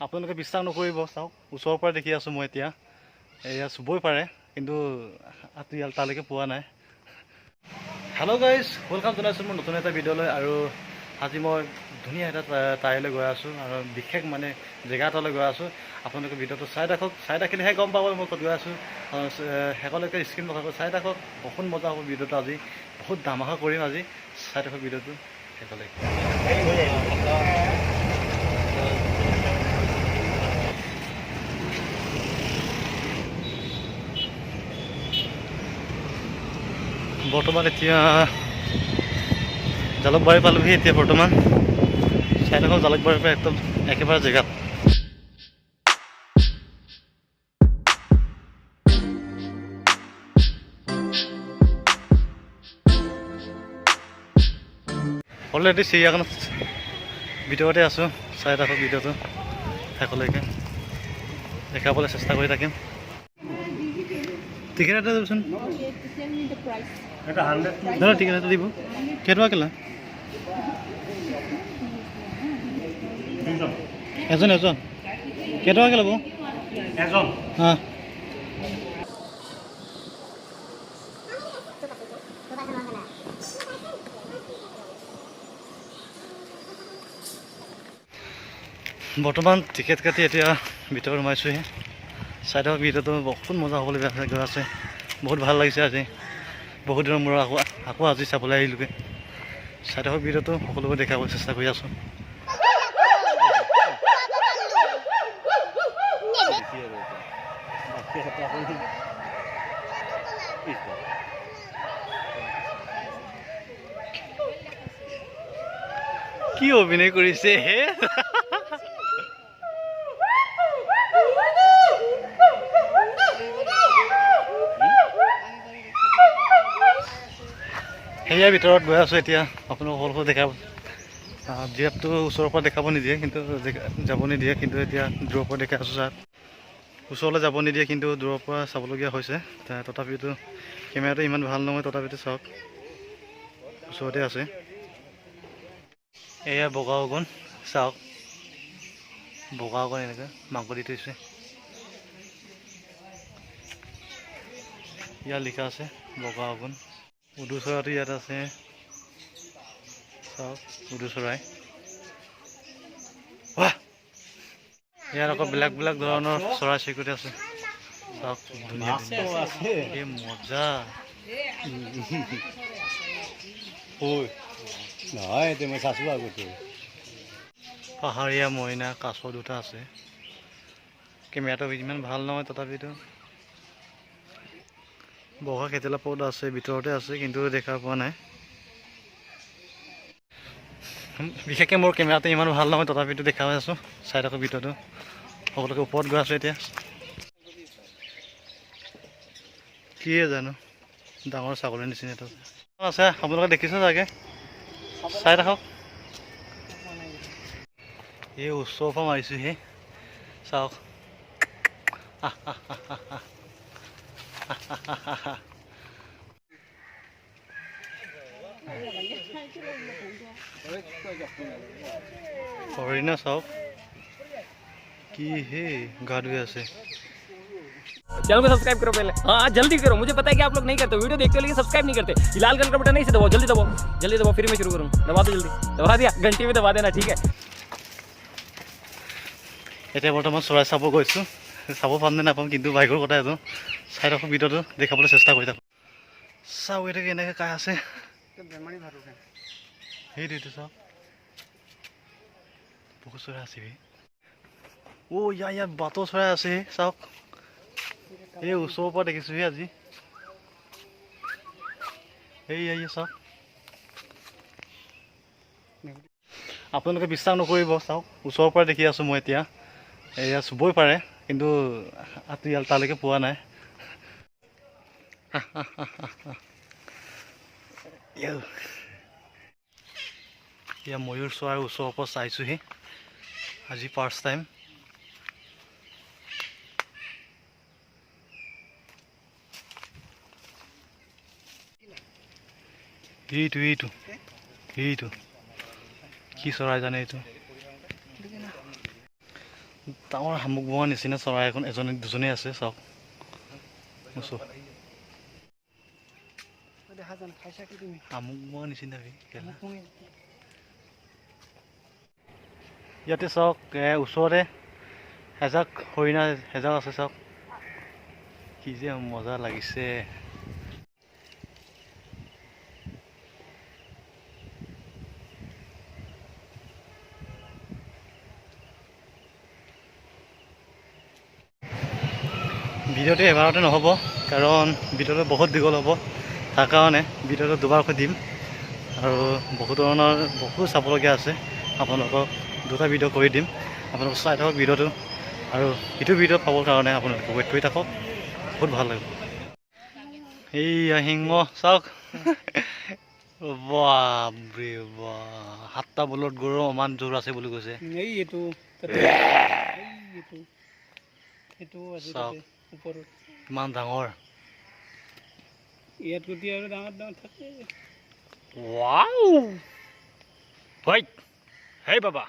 আপোনালোকে বিশ্বাস নকৰিব, চাওক ওচৰৰ পৰা দেখি আছোঁ মই এতিয়া। এয়া চুবই পাৰে কিন্তু তালৈকে পোৱা নাই। হেল্ল' গাইজ, ৱেলকাম জনাইছোঁ মোৰ নতুন এটা ভিডিঅ'লৈ। আৰু আজি মই ধুনীয়া এটা ঠাইলৈ গৈ আছোঁ আৰু বিশেষ মানে জেগা এটালৈ গৈ আছোঁ। আপোনালোকে ভিডিঅ'টো চাই থাকক, চাই থাকিলেহে গম পাব মই ক'ত গৈ আছোঁ। শেষলৈকে স্ক্ৰীন লগাব, চাই থাকক, বহুত মজা হ'ব ভিডিঅ'টো। আজি বহুত ধামাকা কৰিম আজি, চাই থাকক ভিডিঅ'টো শেষলৈকে। বৰ্তমান এতিয়া জালুকবাৰী পালোহি। এতিয়া বৰ্তমান চাই থাকক জালুকবাৰীৰ পৰা একদম একেবাৰে জেগাত। অলৰেডি চিৰিয়াখানাত ভিতৰতে আছোঁ, চাই থাকক ভিডিঅ'টো শেষলৈকে, দেখাবলৈ চেষ্টা কৰি থাকিম। টিকেট এটা দিবচোন দাদা, টিকেট এটা দিব। কেইটকা কেলা? এজন এজন কেইটকাকৈ ল'ব এজন? অঁ, বৰ্তমান টিকেট কাটি এতিয়া ভিতৰত সোমাইছোঁহি। চাই থাকক ভিডিঅ'টো, বহুত মজা হ'বলৈ গৈ আছে। বহুত ভাল লাগিছে আজি, বহুত দিনৰ মূৰত আকৌ আজি চাবলৈ আহিলোগৈ। চাই থাকক ভিডিঅ'টো, সকলোকে দেখাবলৈ চেষ্টা কৰি আছোঁ। কি অভিনয় কৰিছে হে! সেয়াৰ ভিতৰত গৈ আছোঁ এতিয়া। আপোনালোক সকলোকে দেখাব। যিহেতু ওচৰৰ পৰা দেখাব নিদিয়ে, কিন্তু যাব নিদিয়ে, কিন্তু এতিয়া দূৰৰ পৰা দেখাই আছোঁ। চাওক ওচৰলৈ যাব নিদিয়ে, কিন্তু দূৰৰ পৰা চাবলগীয়া হৈছে। তথাপিতো কেমেৰাটো ইমান ভাল নহয়, তথাপিতো চাওক ওচৰতে আছে। এয়া বগা অগুন, চাওক বগা অগুন এনেকৈ মাংস দি থৈছে। ইয়াত লিখা আছে বগা অগুন। উদু চৰাইটো ইয়াত আছে, চাওক উদু চৰাই। ইয়াত আকৌ বেলেগ বেলেগ ধৰণৰ চৰাই চিৰিকটি আছে, চাওক ধুনীয়া এই মজা। পাহাৰীয়া মইনা, কাছ দুটা আছে। কেমেৰাটো ইমান ভাল নহয়, তথাপিতো বগা কেটেলা পদ আছে, ভিতৰতে আছে, কিন্তু দেখা পোৱা নাই। বিশেষকৈ মোৰ কেমেৰাটো ইমান ভাল নহয়, তথাপিতো দেখা পাই আছোঁ। চাই থাকক ভিডিঅ'টো, সকলোকে ওপৰত গৈ আছোঁ এতিয়া। কিয়ে জানো, ডাঙৰ ছাগলীৰ নিচিনা এটা আছে, আপোনালোকে দেখিছে চাগে, চাই থাকক। এই ওচৰৰ পৰা মাৰিছোঁহি, চাওক। হৰিণা চাওক কি হে গা ধুই আছে। चैनल को सब्सक्राइब करो पहले। हाँ जल्दी करो, मुझे पता है कि आप लोग नहीं करते, वीडियो देखते हो लेकिन सब्सक्राइब नहीं करते। ये लाल कलर का बटन नहीं से दबाओ, जल्दी दबाओ, जल्दी दबाओ, फिर मैं शुरू करूँ। दबा दो जल्दी, दबा दिया, घंटी में दबा देना, ठीक है। এতিয়া বৰ্তমান চৰাই চাব গৈছোঁ, চাব পাম নে নাপাম কিন্তু বাইকৰ কথা এইটো। চাই থাকক ভিডিঅ'টো, দেখাবলৈ চেষ্টা কৰি থাকক। চাওক এতিয়া কেনেকৈ কাই আছে, সেইটোৱেইটো চাওক বহুত চৰাই আছে। ইয়াত বাট চৰাই আছে, চাওক এই ওচৰৰ পৰা দেখিছোঁহি আজি। এই চাওক, আপোনালোকে বিশ্বাস নকৰিব, চাওক ওচৰৰ পৰা দেখি আছোঁ মই এতিয়া। এয়া চুবই পাৰে কিন্তু তালৈকে পোৱা নাই। এয়া ময়ূৰ চৰাই ওচৰৰ পৰা চাইছোঁহি আজি ফাৰ্ষ্ট টাইম। এইটো কি চৰাই জানে এইটো। ডাঙৰ শামুক বোৱাৰ নিচিনা চৰাই এখন দুজনী আছে চাওক শামুক বোৱাৰ নিচিনা ইয়াতে চাওক ওচৰতে এজাক হৰিণা এজাক আছে চাওক কি যে মজা লাগিছে ভিডিঅ'টো এবাৰতে নহ'ব কাৰণ ভিডিঅ'টো বহুত দীঘল হ'ব তাৰ কাৰণে ভিডিঅ'টো দুবাৰকৈ দিম আৰু বহুত ধৰণৰ বহুত চাবলগীয়া আছে আপোনালোকক দুটা ভিডিঅ' কৰি দিম আপোনালোক চাই থাকক ভিডিঅ'টো আৰু ইটো ভিডিঅ' পাবৰ কাৰণে আপোনালোকে ৱেইট কৰি থাকক বহুত ভাল লাগিব এইয়া সিংহ চাওক বাপৰে বাপ 7টা বলত গৰুৰ সমান জোৰ আছে বুলি কৈছে চাওক ইমান ডাঙৰ ইয়াত গুটি আৰু ডাঙৰ ডাঙৰ থাকে ৱাও হয় হেই বাবা